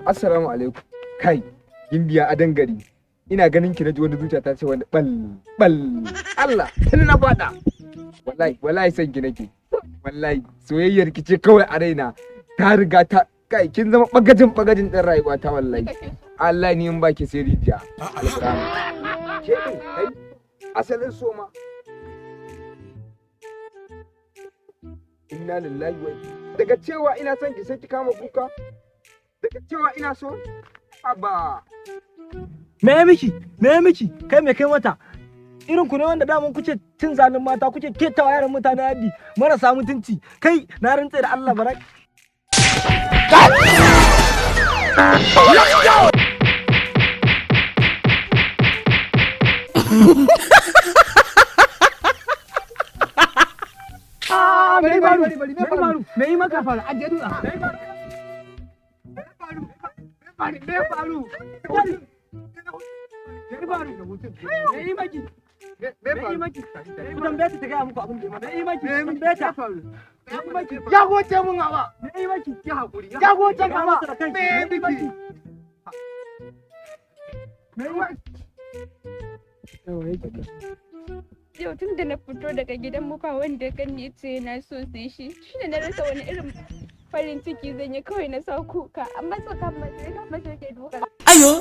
Assalamu alaikum. Kai, Gimbiya a dangare. Ina ganin ki na ji wani zuciya ta ce wani bal. Allah, tun na fada. Wallahi san ki nake. Wallahi soyayyar ki ce kawai a raina. Ta riga ta kai kin zama bagajin din rayuwa ta wallahi. Allah ni in baki sai rijiya. Alƙur'ani. Ke kai asalin soma. Inna lillahi wa daga cewa ina son ki sai ki kama kuka. Daga cewa ina so aba me miki kai me kai mata irin ku ne wanda daman kuke cin zalin mata kuke ketawa yaran mutane yaddi marasa mutunci kai na rantse da Allah barak me yi maka fara ajiye dutsa me faru ya goce mun hawa ya hakuri ya goce kama yau tun da na fito daga gidan mu ba wanda kan ne ce na so sai shi shine na rasa wani irin farin ciki zan yi kawai na sa kuka amma so kan mace ke duka ayo